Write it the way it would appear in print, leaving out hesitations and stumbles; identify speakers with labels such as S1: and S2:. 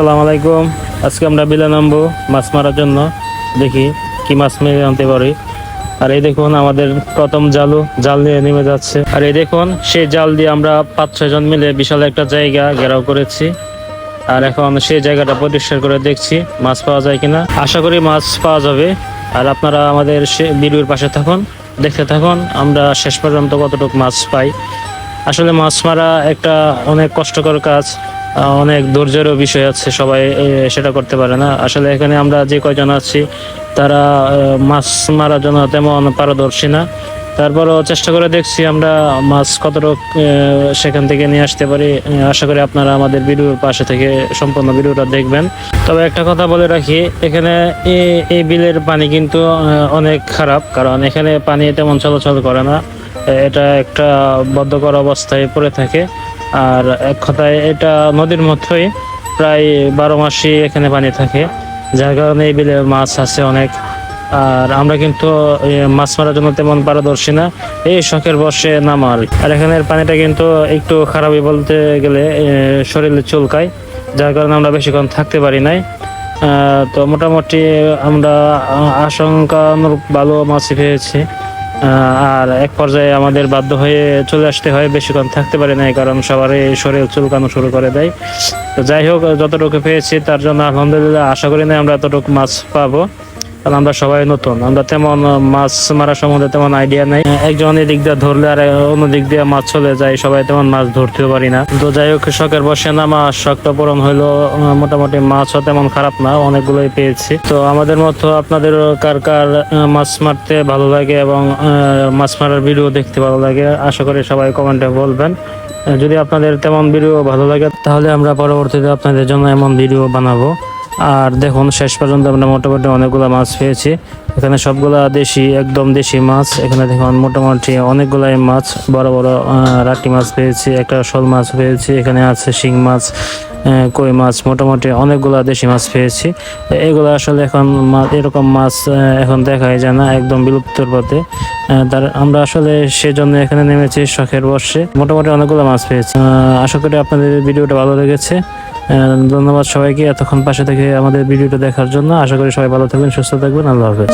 S1: আসসালামু আলাইকুম। আজকে আমরা বিলে নামবো মাছ মারার জন্য, দেখি কি মাছ মেরে আনতে পারি। আর এই দেখুন আমাদের প্রথম জাল নিয়ে নেমে যাচ্ছে। আর এই দেখুন সেই জাল দিয়ে আমরা 5-6 জন মিলে বিশাল একটা জায়গা ঘেরাও করেছি। আর এখন সেই জায়গাটা পরিষ্কার করে দেখছি মাছ পাওয়া যায় কিনা। আশা করি মাছ পাওয়া যাবে। আর আপনারা আমাদের ভিডিওর পাশে থাকুন, দেখতে থাকুন আমরা শেষ পর্যন্ত কতটুকু মাছ পাই। আসলে মাছ মারা একটা অনেক কষ্টকর কাজ, অনেক ধৈর্যেরও বিষয় আছে, সবাই সেটা করতে পারে না। আসলে এখানে আমরা যে কয়জন আছি তারা মাছ মারার জন্য তেমন পারদর্শী না, তারপরও চেষ্টা করে দেখছি আমরা মাছ কতটুকু সেখান থেকে নিয়ে আসতে পারি। আশা করি আপনারা আমাদের ভিডিওর পাশে থেকে সম্পূর্ণ ভিডিওটা দেখবেন। তবে একটা কথা বলে রাখি, এখানে এই বিলের পানি কিন্তু অনেক খারাপ, কারণ এখানে পানি তেমন চলাচল করে না। এটা একটা বদ্ধকর অবস্থায় পড়ে থাকে। আর এক কথায় এটা নদীর মতোই, প্রায় 12 মাসই এখানে পানি থাকে, যার কারণে এই বিলে মাছ আছে অনেক। আর আমরা কিন্তু মাছ মারার জন্য তেমন পারদর্শী না, এই শখের বশে নামার। আর এখানের পানিটা কিন্তু একটু খারাপই বলতে গেলে, শরীরে চুলকায়, যার কারণে আমরা বেশিক্ষণ থাকতে পারি নাই। তো মোটামুটি আমরা আশঙ্কানুরূপ ভালো মাছই পেয়েছি। আর এক পর্যায়ে আমাদের বাধ্য হয়ে চলে আসতে হয়, বেশিক্ষণ থাকতে পারে নাই, কারণ সবারই শরীর চুলকানো শুরু করে দেয়। তো যাই হোক, যতটুকু পেয়েছি তার জন্য আলহামদুলিল্লাহ। আশা করি না আমরা এতটুকু মাছ পাবো, কারণ আমরা সবাই নতুন, আমরা তেমন মাছ মারা সম্বন্ধে তেমন আইডিয়া নাই। একজন এদিক দিয়ে ধরলে আর অন্য দিক দিয়ে মাছ চলে যায়, সবাই তেমন মাছ ধরতেও পারি না। তো যাই হোক, শখের বসে নামা, শখটা পূরণ হইলো। মোটামুটি মাছও তেমন খারাপ না, অনেকগুলোই পেয়েছি। তো আমাদের মতো আপনাদের কার কার মাছ মারতে ভালো লাগে এবং মাছ মারার ভিডিও দেখতে ভালো লাগে, আশা করি সবাই কমেন্টে বলবেন। যদি আপনাদের তেমন ভিডিও ভালো লাগে তাহলে আমরা পরবর্তীতে আপনাদের জন্য এমন ভিডিও বানাবো। আর দেখুন শেষ পর্যন্ত আমরা মোটামুটি অনেকগুলো মাছ পেয়েছি। এখানে সবগুলা দেশি, একদম দেশি মাছ। এখানে দেখুন মোটামুটি অনেকগুলাই মাছ, বড় বড় রাটি মাছ পেয়েছি, একটা শোল মাছ পেয়েছি, এখানে আছে শিং মাছ, কই মাছ, মোটামুটি অনেকগুলা দেশি মাছ পেয়েছি। এগুলো আসলে এখন এরকম মাছ এখন দেখাই যায় না, একদম বিলুপ্তর পথে। তার আমরা আসলে সেজন্য এখানে নেমেছি শখের বশে। মোটামুটি অনেকগুলো মাছ পেয়েছি। আশা করি আপনাদের ভিডিওটা ভালো লেগেছে। ধন্যবাদ সবাইকে এতক্ষণ পাশে থেকে আমাদের ভিডিওটা দেখার জন্য। আশা করি সবাই ভালো থাকবেন, সুস্থ থাকবেন। আল্লাহ হাফেজ।